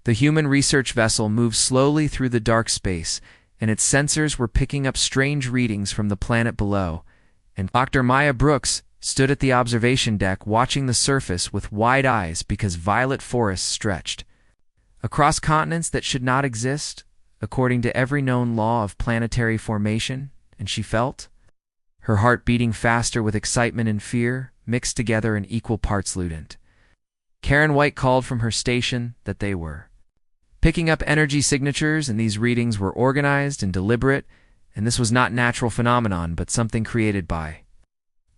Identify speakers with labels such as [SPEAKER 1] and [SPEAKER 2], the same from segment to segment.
[SPEAKER 1] The human research vessel moved slowly through the dark space, and its sensors were picking up strange readings from the planet below, and Dr. Maya Brooks stood at the observation deck watching the surface with wide eyes because violet forests stretched across continents that should not exist, according to every known law of planetary formation, and she felt her heart beating faster with excitement and fear, mixed together in equal parts ludent. Karen White called from her station that they were picking up energy signatures, and these readings were organized and deliberate, and this was not natural phenomenon, but something created by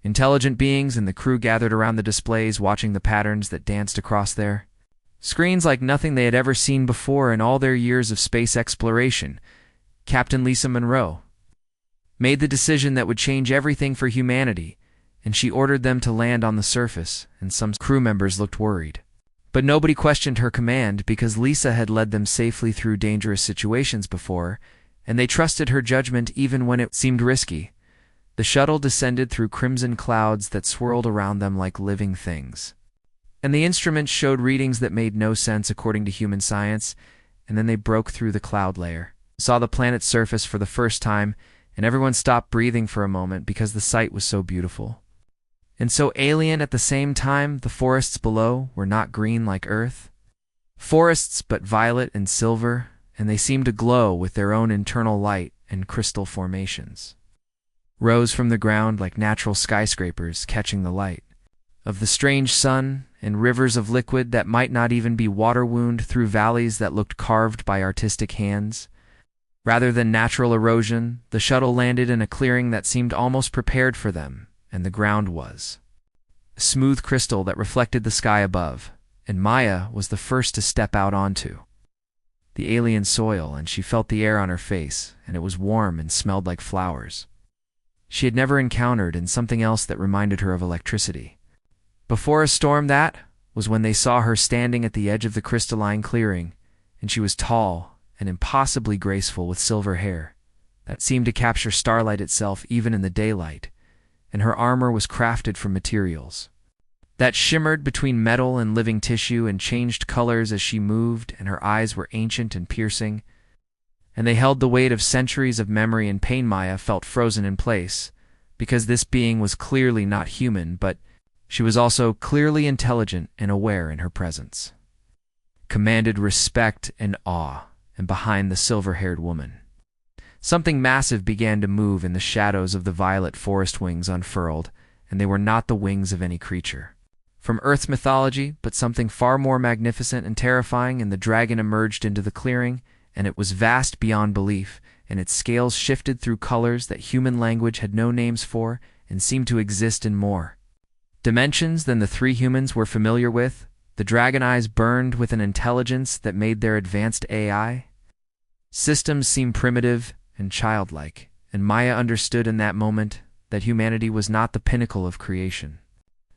[SPEAKER 1] intelligent beings, and the crew gathered around the displays watching the patterns that danced across their screens like nothing they had ever seen before in all their years of space exploration. Captain Lisa Monroe made the decision that would change everything for humanity, and she ordered them to land on the surface, and some crew members looked worried. But nobody questioned her command because Lisa had led them safely through dangerous situations before, and they trusted her judgment even when it seemed risky. The shuttle descended through crimson clouds that swirled around them like living things. And the instruments showed readings that made no sense according to human science, and then they broke through the cloud layer, saw the planet's surface for the first time, and everyone stopped breathing for a moment because the sight was so beautiful. And so alien at the same time. The forests below were not green like Earth forests, but violet and silver, and they seemed to glow with their own internal light, and crystal formations rose from the ground like natural skyscrapers catching the light of the strange sun, and rivers of liquid that might not even be water wound through valleys that looked carved by artistic hands. Rather than natural erosion, the shuttle landed in a clearing that seemed almost prepared for them, and the ground was smooth crystal that reflected the sky above, and Maya was the first to step out onto the alien soil, and she felt the air on her face, and it was warm and smelled like flowers she had never encountered, and something else that reminded her of electricity. Before a storm, that was when they saw her standing at the edge of the crystalline clearing, and she was tall and impossibly graceful with silver hair that seemed to capture starlight itself even in the daylight, and her armor was crafted from materials that shimmered between metal and living tissue and changed colors as she moved, and her eyes were ancient and piercing, and they held the weight of centuries of memory and pain. Maya felt frozen in place, because this being was clearly not human, but she was also clearly intelligent and aware in her presence commanded respect and awe, and behind the silver-haired woman something massive began to move in the shadows of the violet forest. Wings unfurled, and they were not the wings of any creature from Earth's mythology, but something far more magnificent and terrifying, and the dragon emerged into the clearing, and it was vast beyond belief, and its scales shifted through colors that human language had no names for, and seemed to exist in more dimensions than the three humans were familiar with. The dragon eyes burned with an intelligence that made their advanced AI systems seem primitive and childlike, and Maya understood in that moment that humanity was not the pinnacle of creation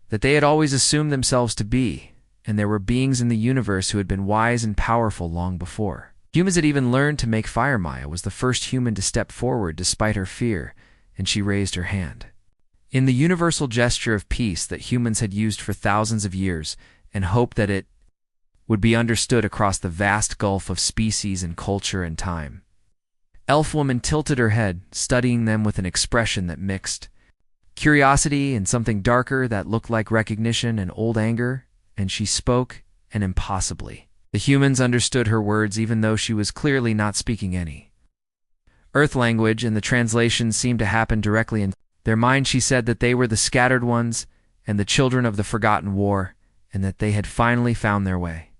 [SPEAKER 1] that they had always assumed themselves to be, and there were beings in the universe who had been wise and powerful long before. Humans had even learned to make fire. Maya was the first human to step forward despite her fear, and she raised her hand in the universal gesture of peace that humans had used for thousands of years, and hoped that it would be understood across the vast gulf of species and culture and time. Elf woman tilted her head, studying them with an expression that mixed curiosity and something darker that looked like recognition and old anger, and she spoke, and impossibly the humans understood her words, even though she was clearly not speaking any Earth language, and the translation seemed to happen directly in their mind. She said that they were the scattered ones and the children of the forgotten war, and that they had finally found their way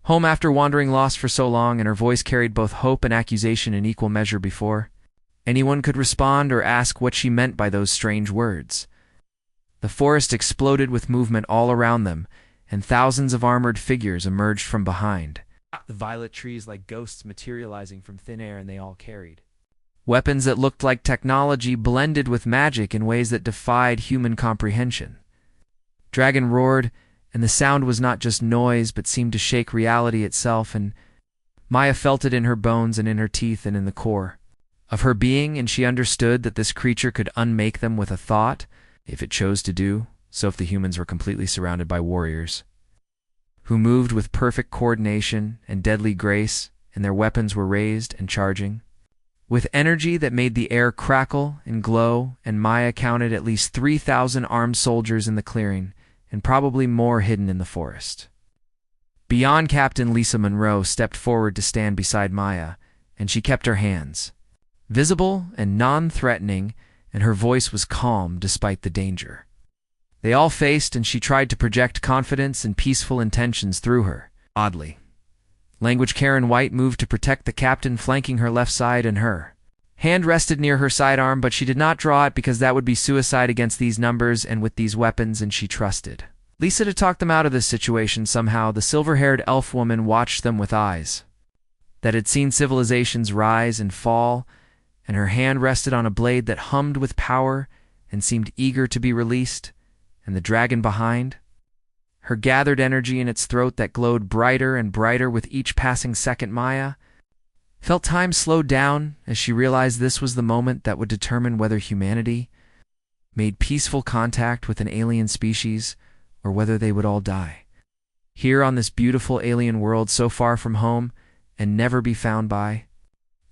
[SPEAKER 1] home after wandering lost for so long, and her voice carried both hope and accusation in equal measure. Before anyone could respond or ask what she meant by those strange words, the forest exploded with movement all around them, and thousands of armored figures emerged from behind the violet trees like ghosts materializing from thin air, and they all carried weapons that looked like technology blended with magic in ways that defied human comprehension. Dragon roared, and the sound was not just noise but seemed to shake reality itself, and Maya felt it in her bones and in her teeth and in the core of her being, and she understood that this creature could unmake them with a thought, if it chose to do so, if the humans were completely surrounded by warriors who moved with perfect coordination and deadly grace, and their weapons were raised and charging. With energy that made the air crackle and glow, and Maya counted at least 3,000 armed soldiers in the clearing, and probably more hidden in the forest. Beyond, Captain Lisa Monroe stepped forward to stand beside Maya, and she kept her hands visible and non-threatening, and her voice was calm despite the danger. They all faced, and she tried to project confidence and peaceful intentions through her. Oddly, Language Karen White moved to protect the captain, flanking her left side, and her hand rested near her sidearm, but she did not draw it because that would be suicide against these numbers and with these weapons, and she trusted Lisa to talk them out of this situation somehow. The silver-haired elf woman watched them with eyes that had seen civilizations rise and fall, and her hand rested on a blade that hummed with power and seemed eager to be released, and the dragon behind her gathered energy in its throat that glowed brighter and brighter with each passing second. Maya felt time slow down as she realized this was the moment that would determine whether humanity made peaceful contact with an alien species or whether they would all die. Here on this beautiful alien world so far from home and never be found by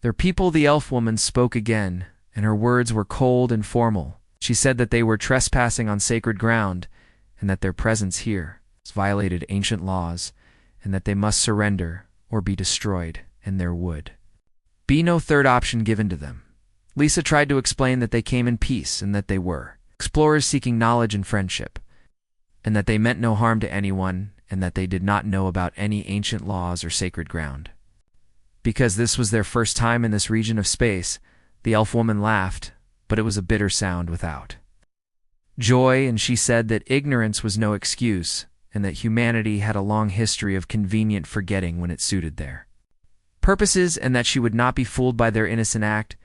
[SPEAKER 1] their people, the elf woman spoke again, and her words were cold and formal. She said that they were trespassing on sacred ground, and that their presence here violated ancient laws, and that they must surrender or be destroyed, and there would be no third option given to them. Lisa tried to explain that they came in peace, and that they were explorers seeking knowledge and friendship, and that they meant no harm to anyone, and that they did not know about any ancient laws or sacred ground. Because this was their first time in this region of space, the elf woman laughed, but it was a bitter sound without joy, and she said that ignorance was no excuse, and that humanity had a long history of convenient forgetting when it suited their purposes, and that she would not be fooled by their innocent act.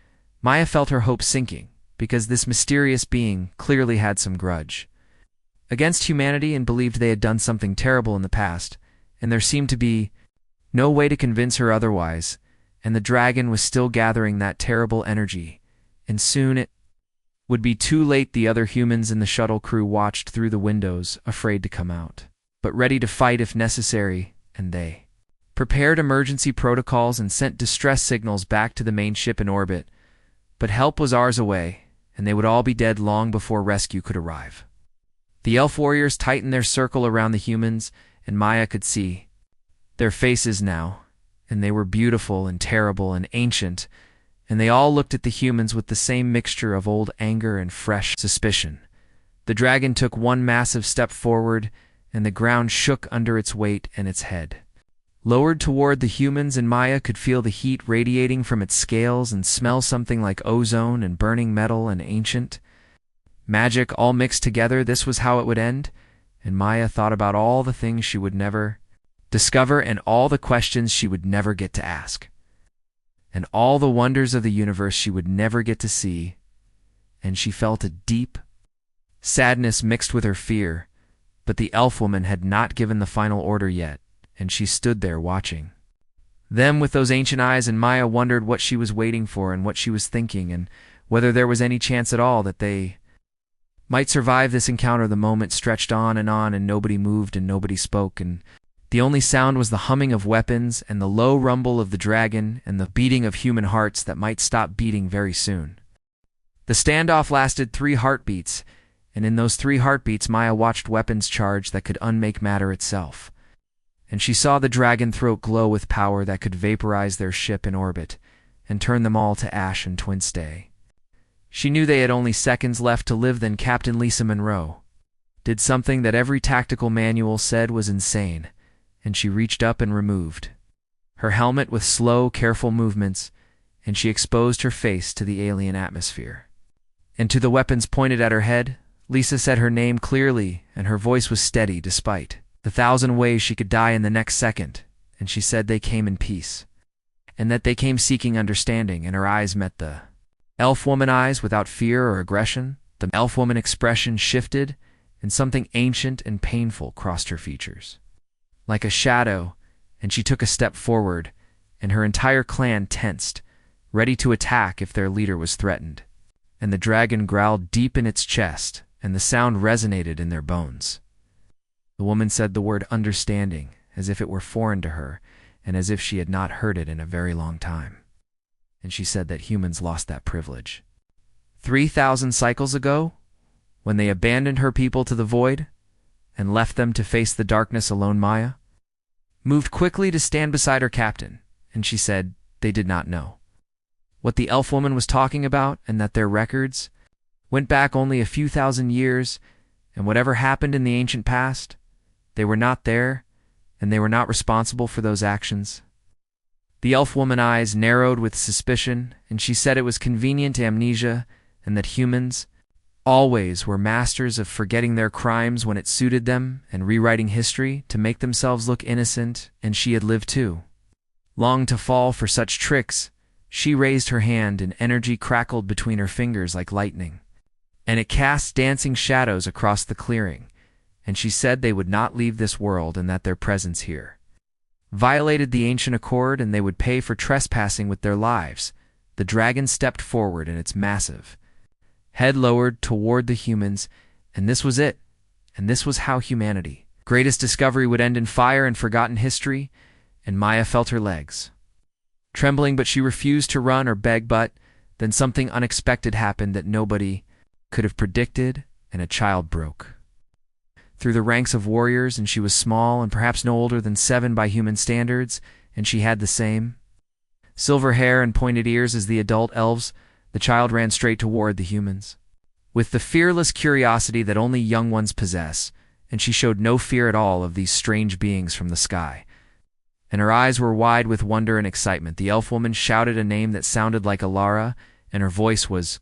[SPEAKER 1] Maya felt her hope sinking, because this mysterious being clearly had some grudge against humanity and believed they had done something terrible in the past, and there seemed to be no way to convince her otherwise, and the dragon was still gathering that terrible energy, and soon it would be too late. The other humans in the shuttle crew watched through the windows, afraid to come out, but ready to fight if necessary, and they prepared emergency protocols and sent distress signals back to the main ship in orbit. But help was hours away, and they would all be dead long before rescue could arrive. The elf warriors tightened their circle around the humans, and Maya could see their faces now, and they were beautiful and terrible and ancient, and they all looked at the humans with the same mixture of old anger and fresh suspicion. The dragon took one massive step forward, and the ground shook under its weight, and its head lowered toward the humans, and Maya could feel the heat radiating from its scales and smell something like ozone and burning metal and ancient magic all mixed together. This was how it would end, and Maya thought about all the things she would never discover, and all the questions she would never get to ask, and all the wonders of the universe she would never get to see, and she felt a deep sadness mixed with her fear. But the elf woman had not given the final order yet, and she stood there watching them with those ancient eyes, and Maya wondered what she was waiting for and what she was thinking, and whether there was any chance at all that they might survive this encounter. The moment stretched on, and nobody moved and nobody spoke, and the only sound was the humming of weapons and the low rumble of the dragon and the beating of human hearts that might stop beating very soon. The standoff lasted 3 heartbeats, and in those 3 heartbeats Maya watched weapons charge that could unmake matter itself, and she saw the dragon throat glow with power that could vaporize their ship in orbit and turn them all to ash and twin-stay. She knew they had only seconds left to live. Then Captain Lisa Monroe did something that every tactical manual said was insane, and she reached up and removed her helmet with slow, careful movements, and she exposed her face to the alien atmosphere. And to the weapons pointed at her head, Lisa said her name clearly, and her voice was steady despite the 1,000 ways she could die in the next second, and she said they came in peace, and that they came seeking understanding, and her eyes met the elf woman eyes without fear or aggression. The elf woman expression shifted, and something ancient and painful crossed her features like a shadow, and she took a step forward, and her entire clan tensed, ready to attack if their leader was threatened. And the dragon growled deep in its chest, and the sound resonated in their bones. The woman said the word understanding, as if it were foreign to her, and as if she had not heard it in a very long time. And she said that humans lost that privilege. 3,000 cycles ago, when they abandoned her people to the void, and left them to face the darkness alone, Maya moved quickly to stand beside her captain, and she said they did not know what the elf woman was talking about, and that their records went back only a few thousand years, and whatever happened in the ancient past, they were not there, and they were not responsible for those actions. The elf woman's eyes narrowed with suspicion, and she said it was convenient amnesia, and that humans always were masters of forgetting their crimes when it suited them and rewriting history to make themselves look innocent, and she had lived too long to fall for such tricks. She raised her hand, and energy crackled between her fingers like lightning, and it cast dancing shadows across the clearing, and she said they would not leave this world, and that their presence here violated the ancient accord, and they would pay for trespassing with their lives. The dragon stepped forward, and its massive head lowered toward the humans, and this was it, and this was how humanity greatest discovery would end in fire and forgotten history. And Maya felt her legs trembling, but she refused to run or beg. But then something unexpected happened that nobody could have predicted, and a child broke through the ranks of warriors, and she was small and perhaps no older than 7 by human standards, and she had the same silver hair and pointed ears as the adult elves. The child ran straight toward the humans with the fearless curiosity that only young ones possess, and she showed no fear at all of these strange beings from the sky, and her eyes were wide with wonder and excitement. The elf woman shouted a name that sounded like Alara, and her voice was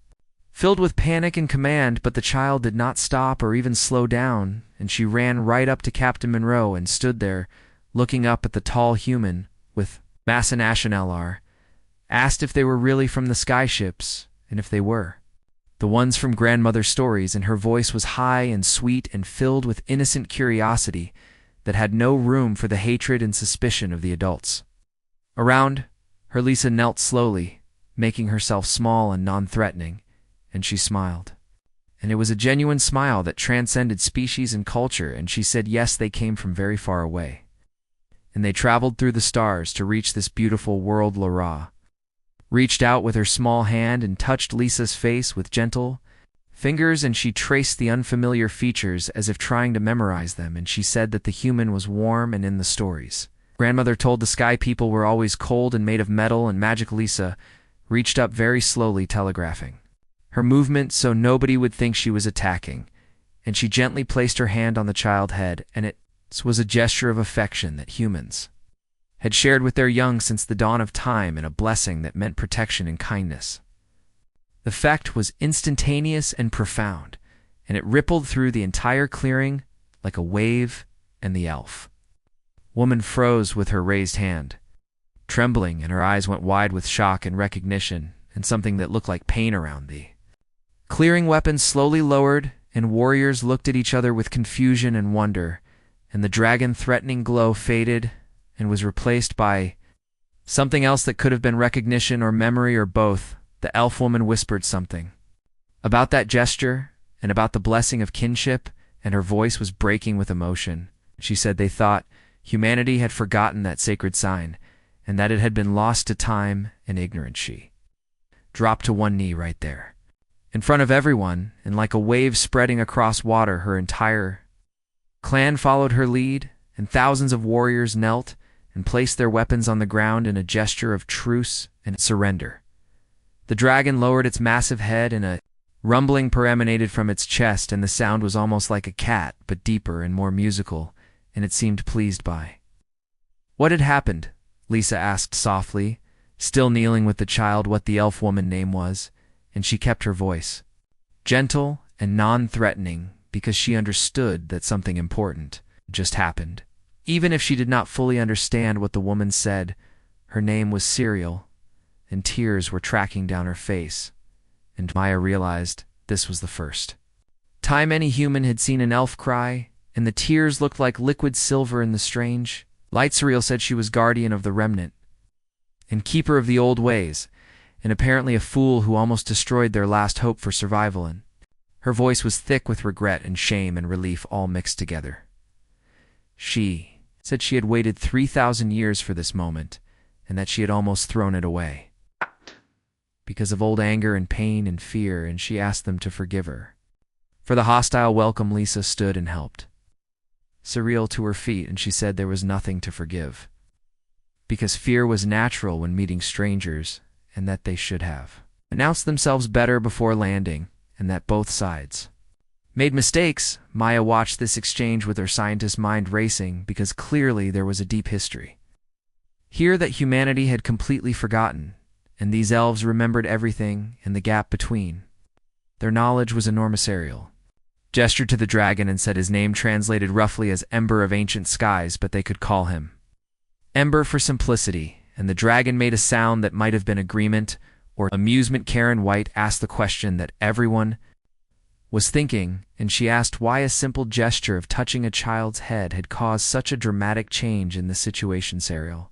[SPEAKER 1] filled with panic and command, but the child did not stop or even slow down, and she ran right up to Captain Monroe and stood there, looking up at the tall human with Massanash and Elar, asked if they were really from the skyships, and if they were the ones from Grandmother's Stories, and her voice was high and sweet and filled with innocent curiosity that had no room for the hatred and suspicion of the adults around her. Lisa knelt slowly, making herself small and non-threatening, and she smiled. And it was a genuine smile that transcended species and culture, and she said yes, they came from very far away, and they traveled through the stars to reach this beautiful world. Lara reached out with her small hand and touched Lisa's face with gentle fingers, and she traced the unfamiliar features as if trying to memorize them, and she said that the human was warm and in the stories Grandmother told the sky people were always cold and made of metal and magic. Lisa reached up very slowly, telegraphing her movement so nobody would think she was attacking, and she gently placed her hand on the child's head, and it was a gesture of affection that humans had shared with their young since the dawn of time, and a blessing that meant protection and kindness. The effect was instantaneous and profound, and it rippled through the entire clearing like a wave, and the elf woman froze with her raised hand, trembling, and her eyes went wide with shock and recognition, and something that looked like pain around the clearing. Weapons slowly lowered, and warriors looked at each other with confusion and wonder, and the dragon threatening glow faded and was replaced by something else that could have been recognition or memory or both. The elf woman whispered something about that gesture and about the blessing of kinship, and her voice was breaking with emotion. She said they thought humanity had forgotten that sacred sign, and that it had been lost to time and ignorance. She dropped to one knee right there, in front of everyone, and like a wave spreading across water, her entire clan followed her lead, and thousands of warriors knelt and placed their weapons on the ground in a gesture of truce and surrender. The dragon lowered its massive head, and a rumbling emanated from its chest, and the sound was almost like a cat, but deeper and more musical, and it seemed pleased by what had happened. Lisa asked softly, still kneeling with the child, what the elf woman's name was, and she kept her voice gentle and non-threatening because she understood that something important just happened. Even if she did not fully understand what the woman said, her name was Serial, and tears were tracking down her face, and Maya realized this was the first time any human had seen an elf cry, and the tears looked like liquid silver in the strange light. Serial said she was guardian of the remnant and keeper of the old ways, and apparently a fool who almost destroyed their last hope for survival, and her voice was thick with regret and shame and relief all mixed together. She said she had waited 3,000 years for this moment, and that she had almost thrown it away because of old anger and pain and fear, and she asked them to forgive her. For the hostile welcome, Lisa stood and helped Surreal to her feet, and she said there was nothing to forgive, because fear was natural when meeting strangers, and that they should have announced themselves better before landing, and that both sides made mistakes. Maya watched this exchange with her scientist mind racing, because clearly there was a deep history here that humanity had completely forgotten, and these elves remembered everything and the gap between. Their knowledge was enormous. Ariel gestured to the dragon and said his name translated roughly as Ember of Ancient Skies, but they could call him Ember for simplicity, and the dragon made a sound that might have been agreement or amusement. Karen White asked the question that everyone was thinking, and she asked why a simple gesture of touching a child's head had caused such a dramatic change in the situation. Ariel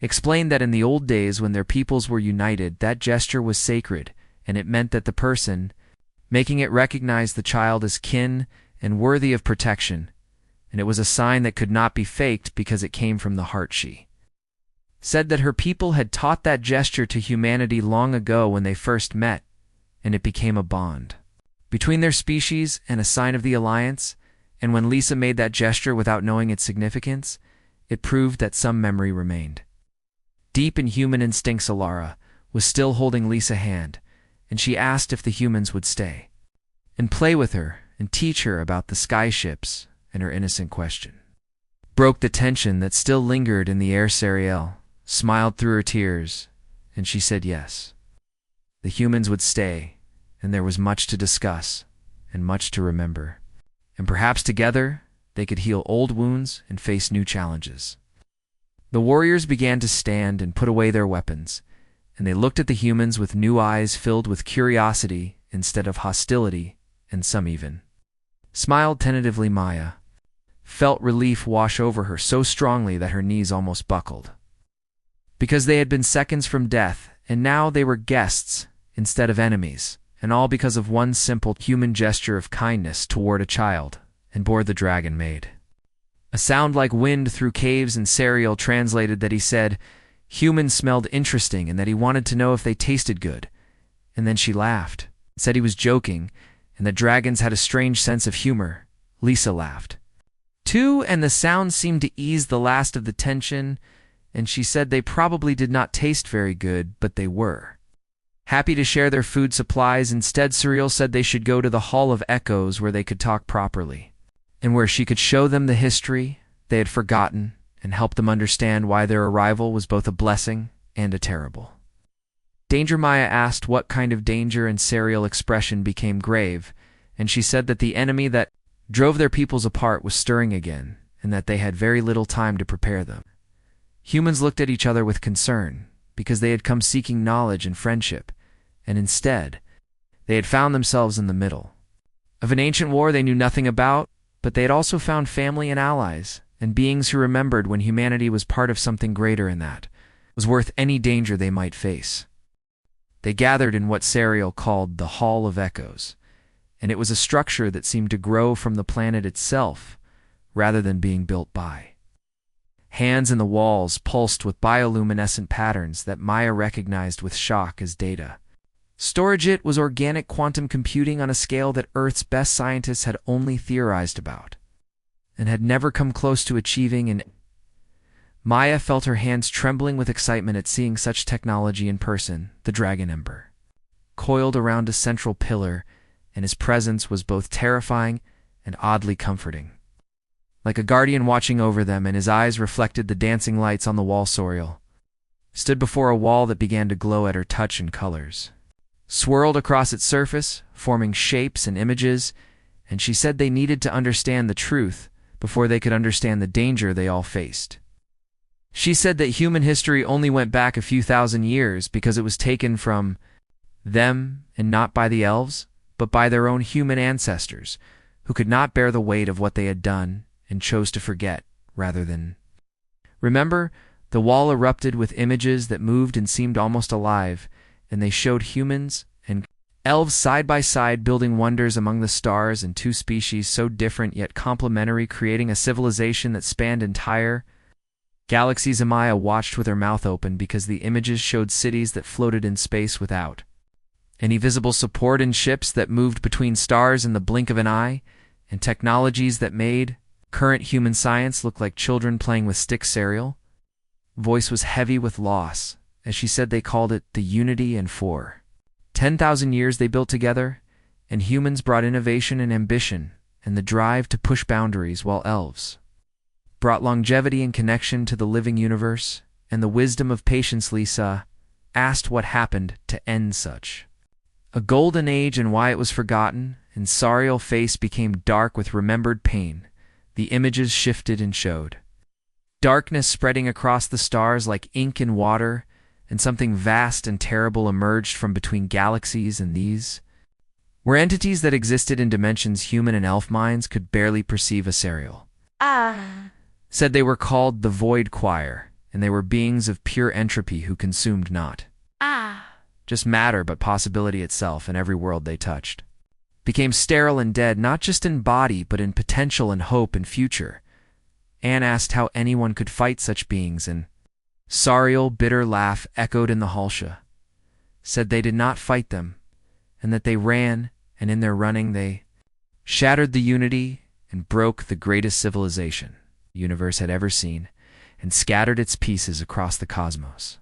[SPEAKER 1] explained that in the old days when their peoples were united, that gesture was sacred, and it meant that the person making it recognized the child as kin and worthy of protection, and it was a sign that could not be faked because it came from the heart. She said that her people had taught that gesture to humanity long ago when they first met, and it became a bond between their species and a sign of the alliance, and when Lisa made that gesture without knowing its significance, it proved that some memory remained deep in human instincts. Alara was still holding Lisa's hand, and she asked if the humans would stay and play with her and teach her about the sky ships, and her innocent question broke the tension that still lingered in the air. Sariel smiled through her tears, and she said yes. The humans would stay, and there was much to discuss and much to remember, and perhaps together they could heal old wounds and face new challenges. The warriors began to stand and put away their weapons, and they looked at the humans with new eyes filled with curiosity instead of hostility, and some even smiled tentatively. Maya felt relief wash over her so strongly that her knees almost buckled, because they had been seconds from death, and now they were guests instead of enemies, and all because of one simple human gesture of kindness toward a child. And board the dragon made a sound like wind through caves, and Sariel translated that he said humans smelled interesting and that he wanted to know if they tasted good. And then she laughed, said he was joking, and that dragons had a strange sense of humor. Lisa laughed too, and the sound seemed to ease the last of the tension, and she said they probably did not taste very good, but they were happy to share their food supplies. Instead, Suriel said they should go to the Hall of Echoes, where they could talk properly, and where she could show them the history they had forgotten and help them understand why their arrival was both a blessing and a terrible danger. Maya asked what kind of danger, and Sariel expression became grave, and she said that the enemy that drove their peoples apart was stirring again, and that they had very little time to prepare them. Humans looked at each other with concern, because they had come seeking knowledge and friendship, and instead they had found themselves in the middle of an ancient war they knew nothing about, but they had also found family and allies, and beings who remembered when humanity was part of something greater, and that was worth any danger they might face. They gathered in what Sariel called the Hall of Echoes, and it was a structure that seemed to grow from the planet itself rather than being built by hands, in the walls pulsed with bioluminescent patterns that Maya recognized with shock as data storage. It was organic quantum computing on a scale that Earth's best scientists had only theorized about and had never come close to achieving. And Maya felt her hands trembling with excitement at seeing such technology in person. The dragon Ember coiled around a central pillar, and his presence was both terrifying and oddly comforting, like a guardian watching over them, and his eyes reflected the dancing lights on the wall. Soriel stood before a wall that began to glow at her touch, and colors swirled across its surface, forming shapes and images, and she said they needed to understand the truth before they could understand the danger they all faced. She said that human history only went back a few thousand years because it was taken from them, and not by the elves, but by their own human ancestors, who could not bear the weight of what they had done and chose to forget rather than remember. The wall erupted with images that moved and seemed almost alive, and they showed humans and Elves side by side building wonders among the stars, and two species so different yet complementary, creating a civilization that spanned entire galaxies. Maya watched with her mouth open because the images showed cities that floated in space without any visible support, and ships that moved between stars in the blink of an eye, and technologies that made current human science look like children playing with sticks. Serial voice was heavy with loss as she said they called it the Unity, and for 10,000 years they built together, and humans brought innovation and ambition and the drive to push boundaries, while elves brought longevity and connection to the living universe and the wisdom of patience. Lisa asked what happened to end such a golden age and why it was forgotten, and Sariel's face became dark with remembered pain. The images shifted and showed darkness spreading across the stars like ink in water, and something vast and terrible emerged from between galaxies, and these were entities that existed in dimensions human and elf minds could barely perceive. Asariel said they were called the Void Choir, and they were beings of pure entropy who consumed not just matter but possibility itself, and every world they touched became sterile and dead, not just in body but in potential and hope and future. Anne asked how anyone could fight such beings, and Sariel's bitter laugh echoed in the Halsha, said they did not fight them, and that they ran, and in their running they shattered the unity and broke the greatest civilization the universe had ever seen, and scattered its pieces across the cosmos.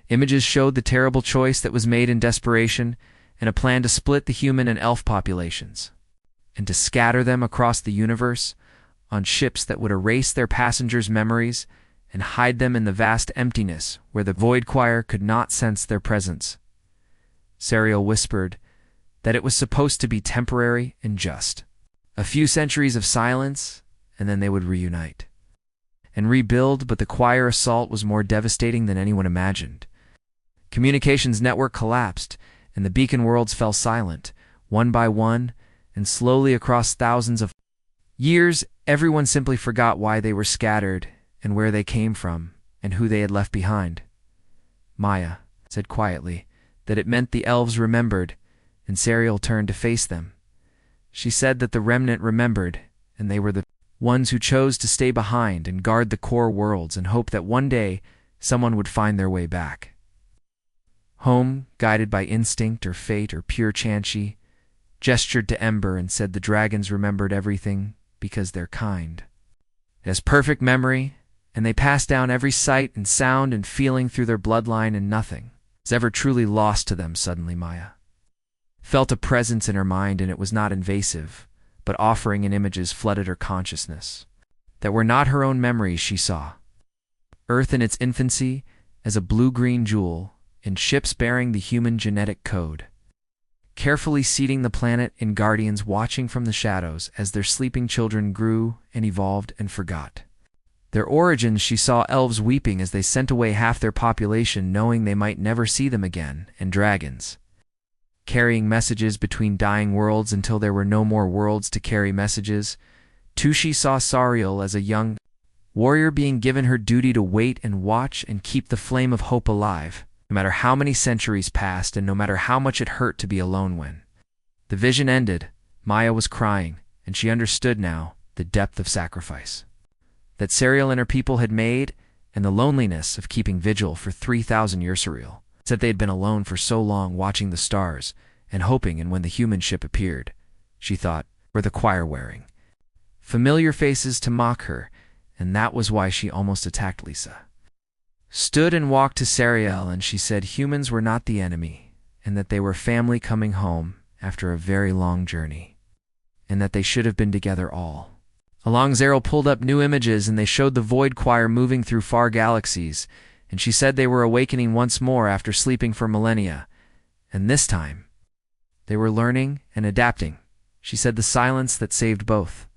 [SPEAKER 1] Images showed the terrible choice that was made in desperation, and a plan to split the human and elf populations, and to scatter them across the universe on ships that would erase their passengers' memories and hide them in the vast emptiness where the Void Choir could not sense their presence. Sariel whispered that it was supposed to be temporary and just a few centuries of silence, and then they would reunite and rebuild, but the choir assault was more devastating than anyone imagined. Communications network collapsed, and the beacon worlds fell silent, one by one, and slowly across thousands of years, everyone simply forgot why they were scattered and where they came from and who they had left behind. Maya said quietly that it meant the elves remembered, and Sariel turned to face them. She said that the remnant remembered, and they were the ones who chose to stay behind and guard the core worlds and hope that one day someone would find their way back home, guided by instinct or fate or pure Chanchi, gestured to Ember and said the dragons remembered everything because they're kind. It has perfect memory, and they pass down every sight and sound and feeling through their bloodline, and nothing is ever truly lost to them. Suddenly Maya felt a presence in her mind, and it was not invasive, but offering, and images flooded her consciousness that were not her own memories. She saw Earth in its infancy as a blue-green jewel, and ships bearing the human genetic code, carefully seeding the planet, and guardians watching from the shadows as their sleeping children grew and evolved and forgot their origins. She saw elves weeping as they sent away half their population, knowing they might never see them again, and dragons carrying messages between dying worlds until there were no more worlds to carry messages. Too, she saw Sariel as a young warrior being given her duty to wait and watch and keep the flame of hope alive, no matter how many centuries passed and no matter how much it hurt to be alone. When the vision ended, Maya was crying, and she understood now the depth of sacrifice that Sariel and her people had made, and the loneliness of keeping vigil for 3,000 years. Sariel said they had been alone for so long, watching the stars and hoping, and when the human ship appeared, she thought, were the choir wearing familiar faces to mock her, and that was why she almost attacked. Lisa stood and walked to Sariel, and she said humans were not the enemy, and that they were family coming home after a very long journey, and that they should have been together all along. Sariel pulled up new images, and they showed the Void Choir moving through far galaxies, and she said they were awakening once more after sleeping for millennia, and this time they were learning and adapting. She said the silence that saved both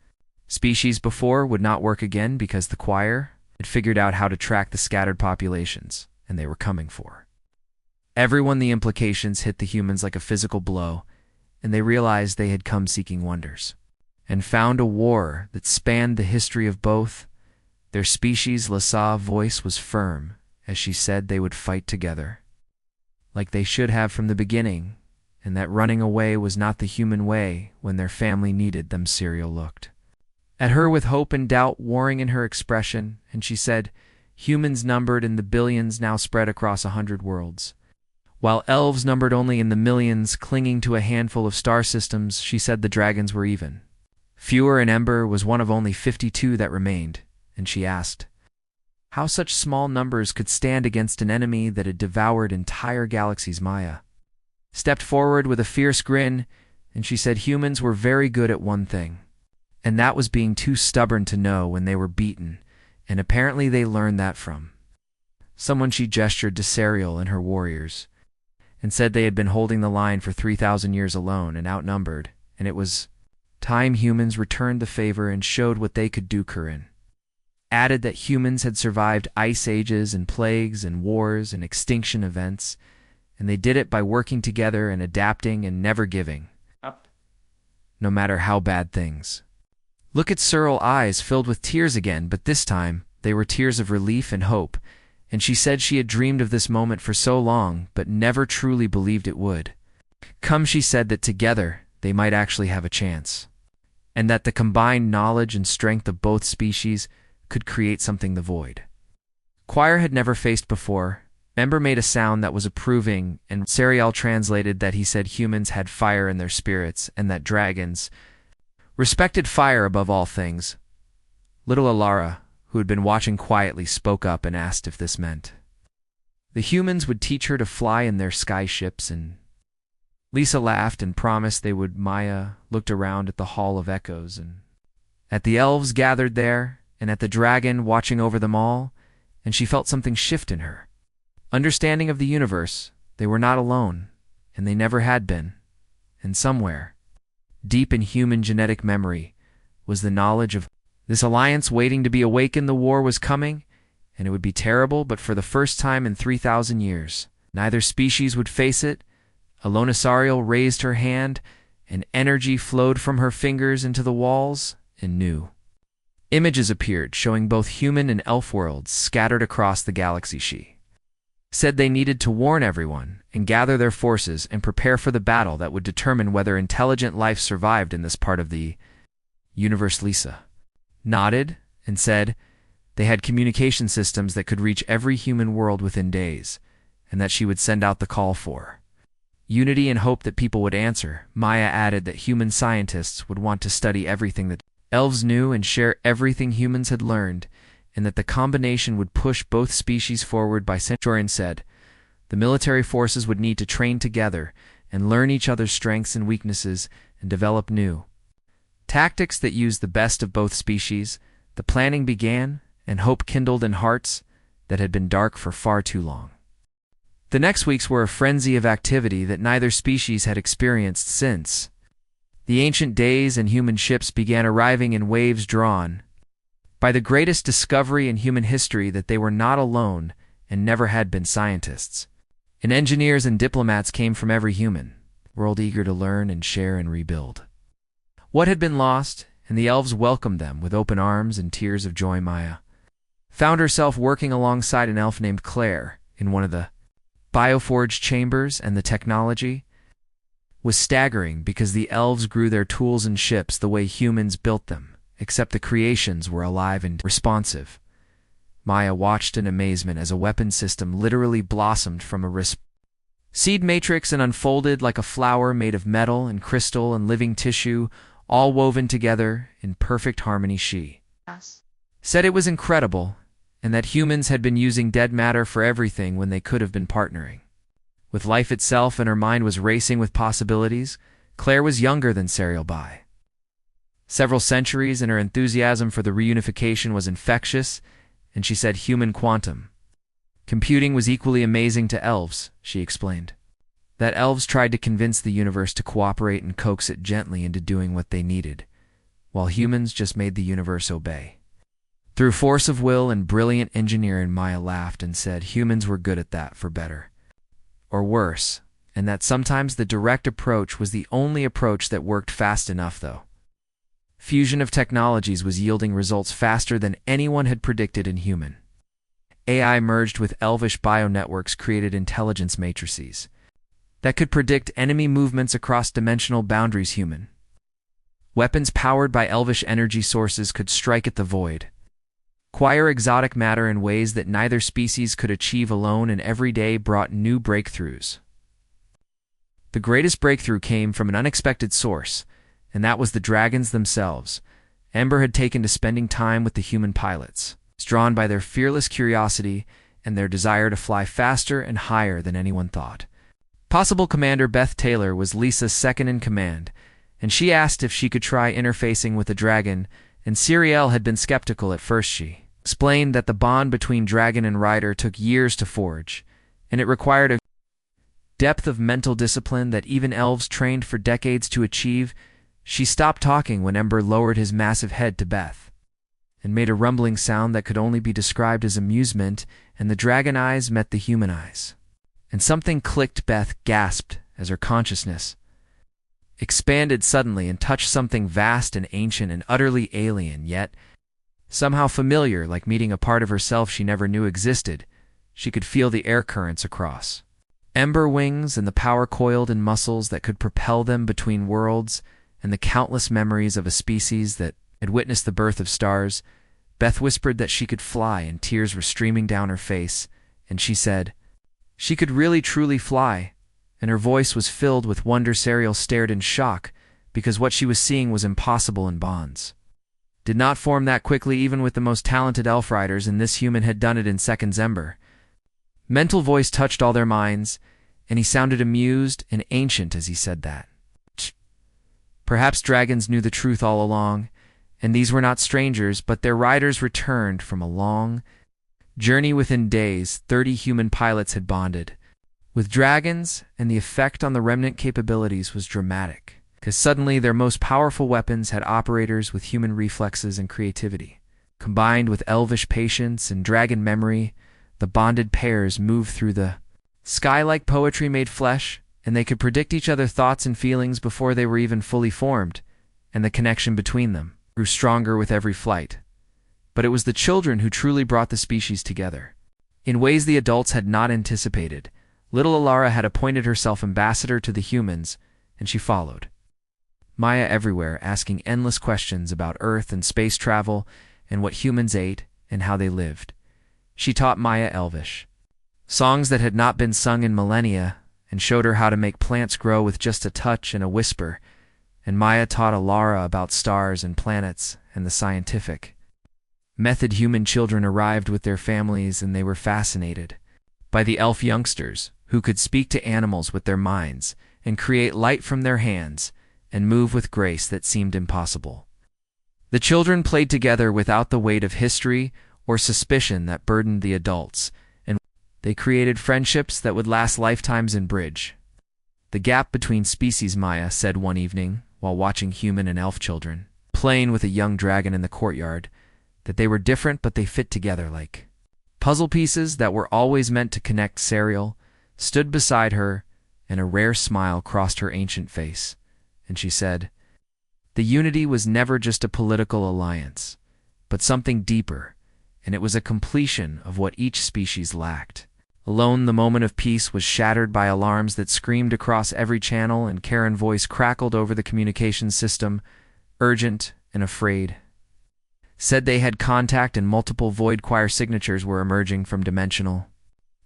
[SPEAKER 1] species before would not work again because the choir had figured out how to track the scattered populations, and they were coming for everyone. The implications hit the humans like a physical blow, and they realized they had come seeking wonders and found a war that spanned the history of both their species. Lisa's voice was firm as she said they would fight together like they should have from the beginning, and that running away was not the human way when their family needed them. Serial looked at her with hope and doubt warring in her expression, and she said, humans numbered in the billions now spread across 100 worlds, while elves numbered only in the millions clinging to a handful of star systems. She said the dragons were even fewer, and Ember was one of only 52 that remained, and she asked how such small numbers could stand against an enemy that had devoured entire galaxies. Maya stepped forward with a fierce grin, and she said humans were very good at one thing, and that was being too stubborn to know when they were beaten, and apparently they learned that from someone. She gestured to Serial and her warriors, and said they had been holding the line for 3,000 years alone and outnumbered, and it was time humans returned the favor and showed what they could do. Corinne added that humans had survived ice ages and plagues and wars and extinction events, and they did it by working together and adapting and never giving up, no matter how bad things. Look at Cyril's eyes filled with tears again, but this time they were tears of relief and hope, and she said she had dreamed of this moment for so long but never truly believed it would come. She said that together they might actually have a chance, and that the combined knowledge and strength of both species could create something the Void Choir had never faced before. Ember made a sound that was approving, and Serial translated that he said humans had fire in their spirits and that dragons respected fire above all things. Little Alara, who had been watching quietly, spoke up and asked if this meant the humans would teach her to fly in their sky ships, and Lisa laughed and promised they would. Maya looked around at the Hall of Echoes and at the elves gathered there and at the dragon watching over them all, and she felt something shift in her understanding of the universe. They were not alone, and they never had been, and somewhere deep in human genetic memory was the knowledge of this alliance waiting to be awakened. The war was coming, and it would be terrible, but for the first time in 3,000 years, neither species would face it. Alona Sariel raised her hand, and energy flowed from her fingers into the walls, and new images appeared showing both human and elf worlds scattered across the galaxy. She said they needed to warn everyone and gather their forces and prepare for the battle that would determine whether intelligent life survived in this part of the universe. Lisa nodded and said they had communication systems that could reach every human world within days, and that she would send out the call for unity and hope that people would answer. Maya added that human scientists would want to study everything that elves knew and share everything humans had learned, and that the combination would push both species forward by centuries. Said the military forces would need to train together and learn each other's strengths and weaknesses and develop new tactics that used the best of both species. The planning began, and hope kindled in hearts that had been dark for far too long. The next weeks were a frenzy of activity that neither species had experienced since the ancient days, and human ships began arriving in waves drawn by the greatest discovery in human history that they were not alone and never had been. Scientists and engineers and diplomats came from every human world, eager to learn and share and rebuild what had been lost, and the elves welcomed them with open arms and tears of joy. Maya found herself working alongside an elf named Claire in one of the bioforge chambers, and the technology was staggering because the elves grew their tools and ships the way humans built them, except the creations were alive and responsive. Maya watched in amazement as a weapon system literally blossomed from a seed matrix and unfolded like a flower made of metal and crystal and living tissue, all woven together in perfect harmony. She said it was incredible, and that humans had been using dead matter for everything when they could have been partnering with life itself, and her mind was racing with possibilities. Claire was younger than Serial by several centuries, and her enthusiasm for the reunification was infectious, and she said human quantum computing was equally amazing to elves. She explained that elves tried to convince the universe to cooperate and coax it gently into doing what they needed, while humans just made the universe obey through force of will and brilliant engineering. Maya laughed and said humans were good at that, for better or worse, and that sometimes the direct approach was the only approach that worked fast enough. Though fusion of technologies was yielding results faster than anyone had predicted, in human AI merged with elvish bio networks created intelligence matrices that could predict enemy movements across dimensional boundaries. Human weapons powered by elvish energy sources could strike at the void, acquire exotic matter in ways that neither species could achieve alone, and every day brought new breakthroughs. The greatest breakthrough came from an unexpected source, and that was the dragons themselves. Ember had taken to spending time with the human pilots, drawn by their fearless curiosity and their desire to fly faster and higher than anyone thought. Possible Commander Beth Taylor was Lisa's second in command, and she asked if she could try interfacing with a dragon, and Siriel had been skeptical at first. She explained that the bond between dragon and rider took years to forge, and it required a depth of mental discipline that even elves trained for decades to achieve. She stopped talking when Ember lowered his massive head to Beth and made a rumbling sound that could only be described as amusement, and the dragon eyes met the human eyes. And something clicked. Beth gasped as her consciousness expanded suddenly and touched something vast and ancient and utterly alien, yet somehow familiar, like meeting a part of herself she never knew existed. She could feel the air currents across Ember wings and the power coiled in muscles that could propel them between worlds, and the countless memories of a species that had witnessed the birth of stars. Beth whispered that she could fly, and tears were streaming down her face, and she said she could really truly fly, and her voice was filled with wonder. Sariel stared in shock, because what she was seeing was impossible, and bonds did not form that quickly even with the most talented elf riders, and this human had done it in seconds. Ember mental voice touched all their minds, and he sounded amused and ancient as he said that. Perhaps dragons knew the truth all along, and these were not strangers, but their riders returned from a long journey. Within days, 30 human pilots had bonded with dragons, and the effect on the remnant capabilities was dramatic, because suddenly their most powerful weapons had operators with human reflexes and creativity. Combined with elvish patience and dragon memory, the bonded pairs moved through the sky like poetry made flesh, and they could predict each other's thoughts and feelings before they were even fully formed, and the connection between them grew stronger with every flight. But it was the children who truly brought the species together, in ways the adults had not anticipated. Little Alara had appointed herself ambassador to the humans, and she followed Maya everywhere, asking endless questions about Earth and space travel and what humans ate and how they lived. She taught Maya Elvish songs that had not been sung in millennia, and showed her how to make plants grow with just a touch and a whisper, and Maya taught Alara about stars and planets and the scientific method. Human children arrived with their families, and they were fascinated by the elf youngsters, who could speak to animals with their minds and create light from their hands and move with grace that seemed impossible. The children played together without the weight of history or suspicion that burdened the adults, and they created friendships that would last lifetimes and bridge the gap between species. Maya said one evening, while watching human and elf children playing with a young dragon in the courtyard, that they were different but they fit together like puzzle pieces that were always meant to connect. Sariel stood beside her, and a rare smile crossed her ancient face, and she said, the unity was never just a political alliance, but something deeper, and it was a completion of what each species lacked. Alone, the moment of peace was shattered by alarms that screamed across every channel, and Karen's voice crackled over the communications system, urgent and afraid. Said they had contact, and multiple Void Choir signatures were emerging from dimensional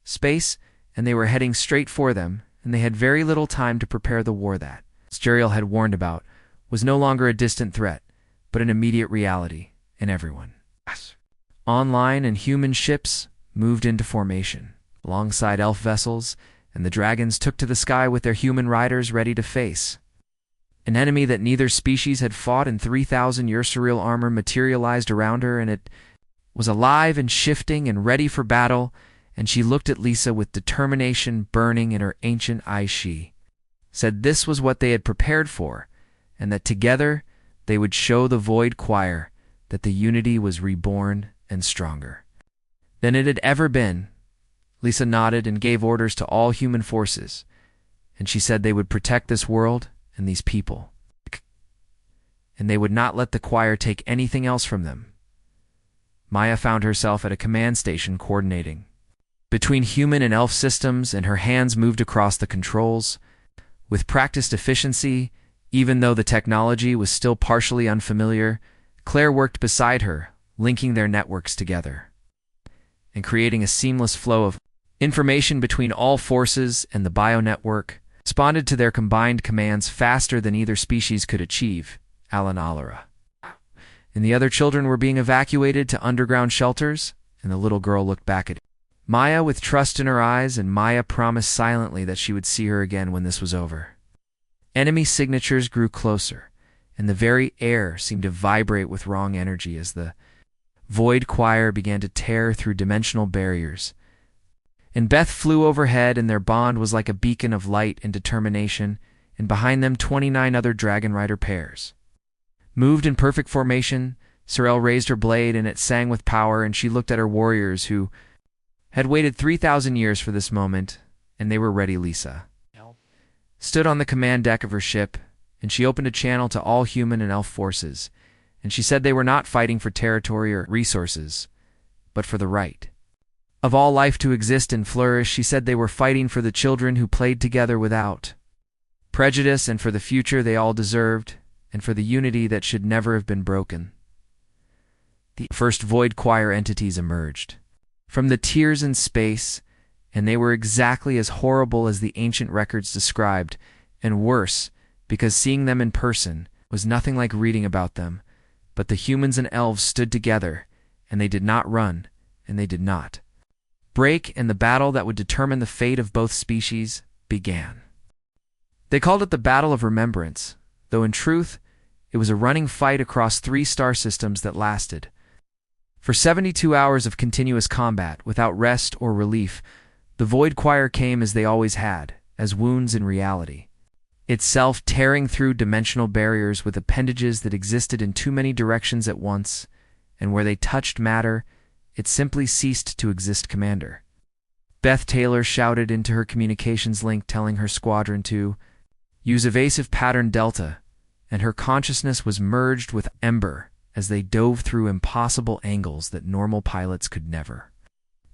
[SPEAKER 1] space, and they were heading straight for them, and they had very little time to prepare. The war that Steriel had warned about was no longer a distant threat, but an immediate reality, and everyone online and human ships moved into formation alongside elf vessels, and the dragons took to the sky with their human riders ready to face an enemy that neither species had fought in 3,000 years. Surreal armor materialized around her, and it was alive and shifting and ready for battle, and she looked at Lisa with determination burning in her ancient eyes. She said this was what they had prepared for, and that together they would show the Void Choir that the unity was reborn and stronger than it had ever been. Lisa nodded and gave orders to all human forces, and she said they would protect this world and these people, and they would not let the choir take anything else from them. Maya found herself at a command station coordinating between human and elf systems, and her hands moved across the controls, With practiced efficiency, even though the technology was still partially unfamiliar, Claire worked beside her, linking their networks together and creating a seamless flow of information between all forces and the bio-network, responded to their combined commands faster than either species could achieve. Alan Alara and the other children were being evacuated to underground shelters, and the little girl looked back at Maya with trust in her eyes, and Maya promised silently that she would see her again when this was over. Enemy signatures grew closer, and the very air seemed to vibrate with wrong energy as the Void Choir began to tear through dimensional barriers. And Beth flew overhead, and their bond was like a beacon of light and determination, and behind them 29 other Dragon Rider pairs moved in perfect formation. Sorel raised her blade, and it sang with power, and she looked at her warriors who had waited 3,000 years for this moment, and they were ready. Lisa stood on the command deck of her ship, and she opened a channel to all human and elf forces, and she said they were not fighting for territory or resources, but for the right of all life to exist and flourish. She said they were fighting for the children who played together without prejudice, and for the future they all deserved, and for the unity that should never have been broken. The first Void Choir entities emerged from the tears in space, and they were exactly as horrible as the ancient records described, and worse, because seeing them in person was nothing like reading about them. But the humans and elves stood together, and they did not run, and they did not break, and the battle that would determine the fate of both species began. They called it the Battle of Remembrance, though in truth, it was a running fight across 3 star systems that lasted for 72 hours of continuous combat without rest or relief. The Void Choir came as they always had, as wounds in reality itself, tearing through dimensional barriers with appendages that existed in too many directions at once, and where they touched matter, it simply ceased to exist. Commander Beth Taylor shouted into her communications link, telling her squadron to use evasive pattern Delta, and her consciousness was merged with Ember as they dove through impossible angles that normal pilots could never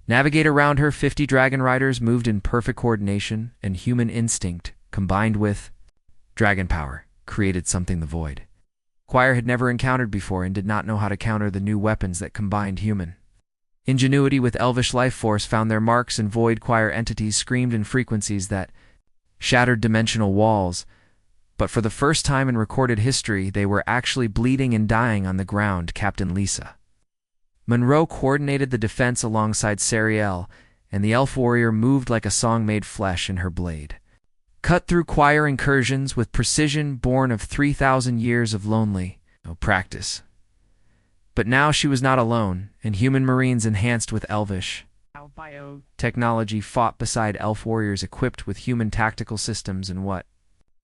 [SPEAKER 1] navigate around her. 50 Dragon Riders moved in perfect coordination, and human instinct, combined with dragon power, created something the Void Choir had never encountered before, and did not know how to counter the new weapons that combined human ingenuity with elvish life force found their marks, and Void Choir entities screamed in frequencies that shattered dimensional walls. But for the first time in recorded history, they were actually bleeding and dying on the ground. Captain Lisa Monroe coordinated the defense alongside Sariel, and the elf warrior moved like a song made flesh, in her blade cut through choir incursions with precision born of 3,000 years of lonely practice. But now she was not alone, and human marines enhanced with elvish technology fought beside elf warriors equipped with human tactical systems, and what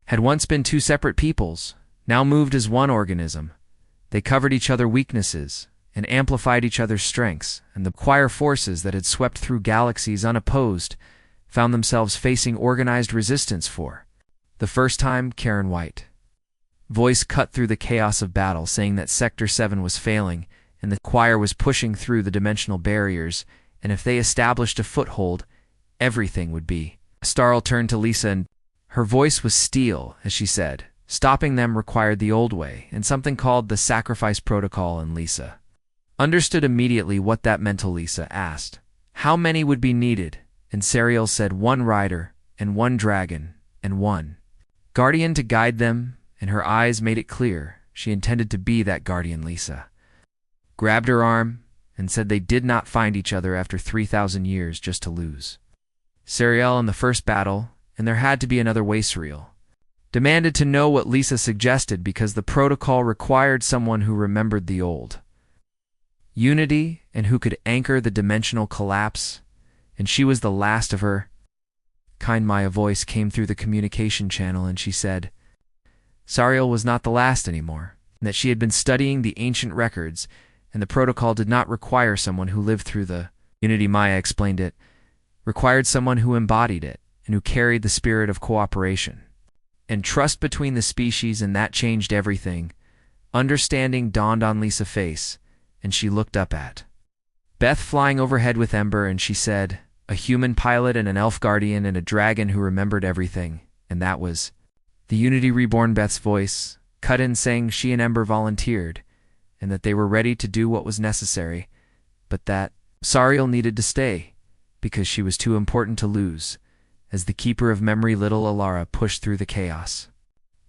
[SPEAKER 1] had once been 2 separate peoples now moved as one organism. They covered each other's weaknesses and amplified each other's strengths, and the choir forces that had swept through galaxies unopposed found themselves facing organized resistance for the first time. Karen White voice cut through the chaos of battle, saying that Sector 7 was failing, and the choir was pushing through the dimensional barriers, and if they established a foothold, everything would be. Starl turned to Lisa, and her voice was steel as she said, stopping them required the old way, and something called the Sacrifice Protocol, and Lisa understood immediately what that meant. Lisa asked how many would be needed, and Sariel said 1 rider, and 1 dragon, and 1 guardian to guide them, and her eyes made it clear she intended to be that guardian. Lisa grabbed her arm and said they did not find each other after 3,000 years just to lose Sariel in the first battle, and there had to be another way. Sariel demanded to know what Lisa suggested, because the protocol required someone who remembered the old unity and who could anchor the dimensional collapse, and she was the last of her kind. Maya voice came through the communication channel, and she said Sariel was not the last anymore, and that she had been studying the ancient records, and the protocol did not require someone who lived through the unity. Maya explained it required someone who embodied it, and who carried the spirit of cooperation and trust between the species, and that changed everything. Understanding dawned on Lisa's face, and she looked up at Beth flying overhead with Ember, and she said, a human pilot and an elf guardian and a dragon who remembered everything, and that was The Unity Reborn Beth's voice cut in saying she and Ember volunteered, and that they were ready to do what was necessary, but that Sariel needed to stay, because she was too important to lose, as the keeper of memory little Alara pushed through the chaos.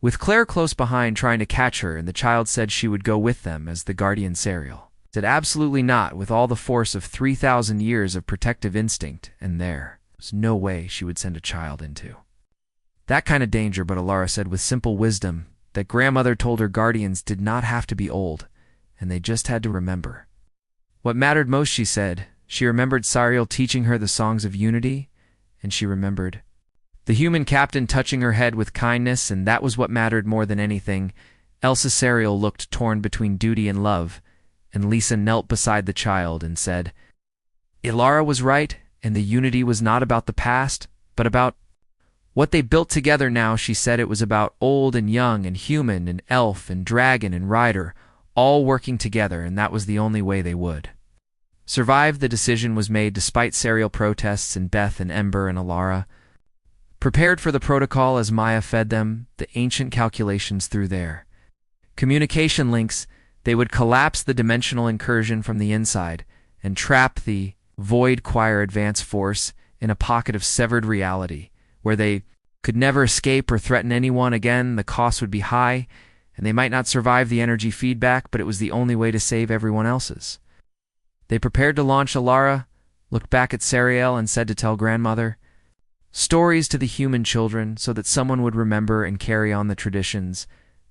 [SPEAKER 1] With Claire close behind trying to catch her, and the child said she would go with them as the guardian Sariel said absolutely not, with all the force of 3,000 years of protective instinct, and there was no way she would send a child into that kind of danger. But Alara said with simple wisdom that grandmother told her guardians did not have to be old, and they just had to remember what mattered most. She said she remembered Sariel teaching her the songs of unity, and she remembered the human captain touching her head with kindness, and that was what mattered more than anything. Elsa Sariel looked torn between duty and love, and Lisa knelt beside the child and said, Ilara was right, and the unity was not about the past, but about what they built together now. She said it was about old and young and human and elf and dragon and rider, all working together, and that was the only way they would survive. The decision was made despite Sariel protests, and Beth and Ember and Alara prepared for the protocol as Maya fed them the ancient calculations through their communication links. They would collapse the dimensional incursion from the inside and trap the Void Choir advance force in a pocket of severed reality, where they could never escape or threaten anyone again. The cost would be high, and they might not survive the energy feedback, but it was the only way to save everyone else's. They prepared to launch. Alara looked back at Sariel and said to tell grandmother stories to the human children so that someone would remember and carry on the traditions.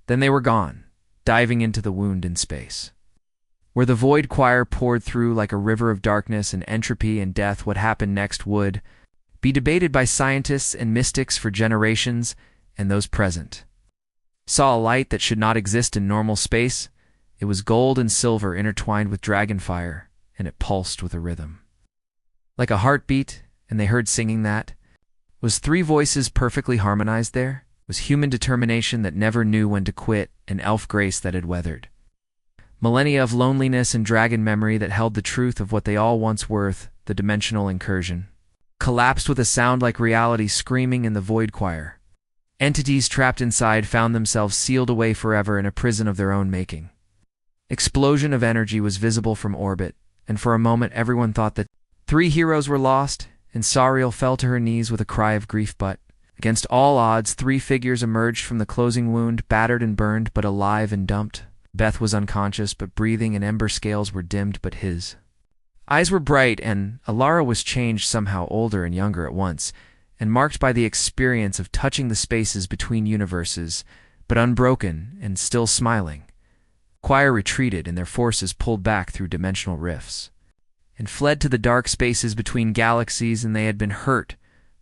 [SPEAKER 1] Then they were gone, diving into the wound in space, where the Void Choir poured through like a river of darkness and entropy and death. What happened next would be debated by scientists and mystics for generations, and those present saw a light that should not exist in normal space. It was gold and silver intertwined with dragon fire, and it pulsed with a rhythm like a heartbeat, and they heard singing that was 3 voices perfectly harmonized. There was human determination that never knew when to quit, and elf grace that had weathered millennia of loneliness, and dragon memory that held the truth of what they all once were. The dimensional incursion collapsed with a sound like reality screaming in the Void Choir. Entities trapped inside found themselves sealed away forever in a prison of their own making. Explosion of energy was visible from orbit, and for a moment everyone thought that 3 heroes were lost, and Sariel fell to her knees with a cry of grief. But against all odds, 3 figures emerged from the closing wound, battered and burned, but alive and dumped. Beth was unconscious, but breathing, and Ember scales were dimmed, but his eyes were bright, and Alara was changed somehow, older and younger at once, and marked by the experience of touching the spaces between universes, but unbroken and still smiling. Choir retreated, and their forces pulled back through dimensional rifts, and fled to the dark spaces between galaxies, and they had been hurt,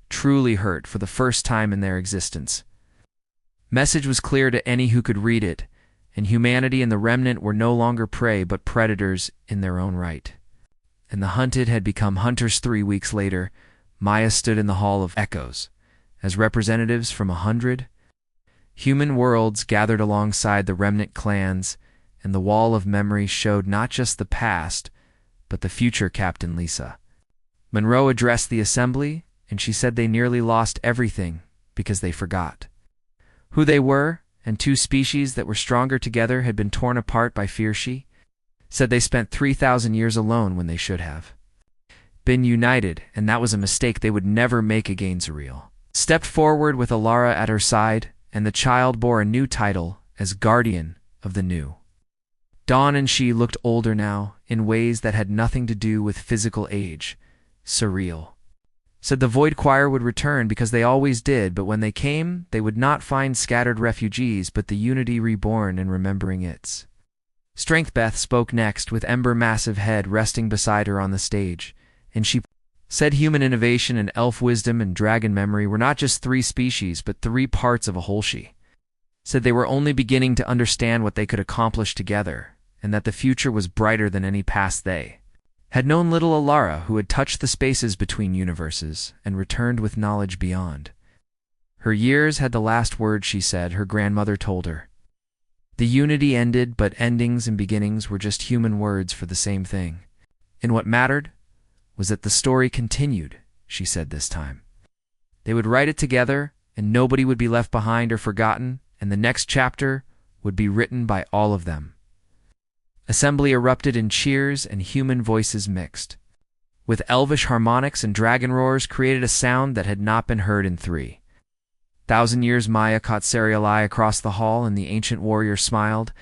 [SPEAKER 1] truly hurt, for the first time in their existence. Message was clear to any who could read it, and humanity and the remnant were no longer prey but predators in their own right. And the hunted had become hunters. 3 weeks later, Maya stood in the Hall of Echoes as representatives from 100 human worlds gathered alongside the remnant clans, and the wall of memory showed not just the past, but the future. Captain Lisa Monroe addressed the assembly, and she said they nearly lost everything because they forgot who they were, and 2 species that were stronger together had been torn apart by fear. She said they spent 3,000 years alone when they should have been united, and that was a mistake they would never make again. Sariel stepped forward with Alara at her side, and the child bore a new title as Guardian of the New Dawn, and she looked older now, in ways that had nothing to do with physical age. Sariel said the Void Choir would return because they always did, but when they came, they would not find scattered refugees, but the unity reborn and remembering its strength. Beth spoke next, with Ember massive head resting beside her on the stage, and she said human innovation and elf wisdom and dragon memory were not just 3 species, but 3 parts of a whole. She said they were only beginning to understand what they could accomplish together, and that the future was brighter than any past they had known. Little Alara, who had touched the spaces between universes and returned with knowledge beyond her years, had the last word. She said her grandmother told her the unity ended, but endings and beginnings were just human words for the same thing. And what mattered was that the story continued. She said this time they would write it together, and nobody would be left behind or forgotten, and the next chapter would be written by all of them. Assembly erupted in cheers and human voices mixed, with elvish harmonics and dragon roars created a sound that had not been heard in 3,000 years. Maya caught Seriali across the hall, and the ancient warrior smiled,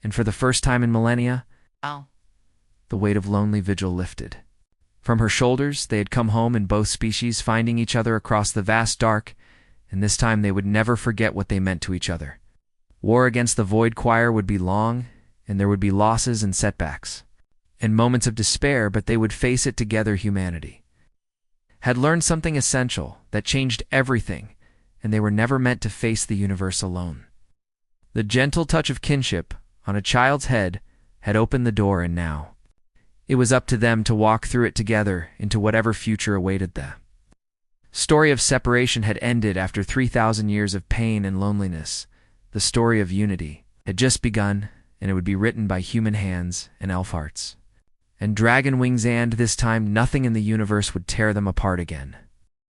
[SPEAKER 1] and for the first time in millennia, the weight of lonely vigil lifted. From her shoulders, they had come home in both species, finding each other across the vast dark, and this time they would never forget what they meant to each other. War against the Void Choir would be long, and there would be losses and setbacks, and moments of despair, but they would face it together. Humanity had learned something essential that changed everything, and they were never meant to face the universe alone. The gentle touch of kinship on a child's head had opened the door, and now it was up to them to walk through it together into whatever future awaited them. Story of separation had ended after 3,000 years of pain and loneliness. The story of unity had just begun, and it would be written by human hands and elf hearts and dragon wings, and this time nothing in the universe would tear them apart again.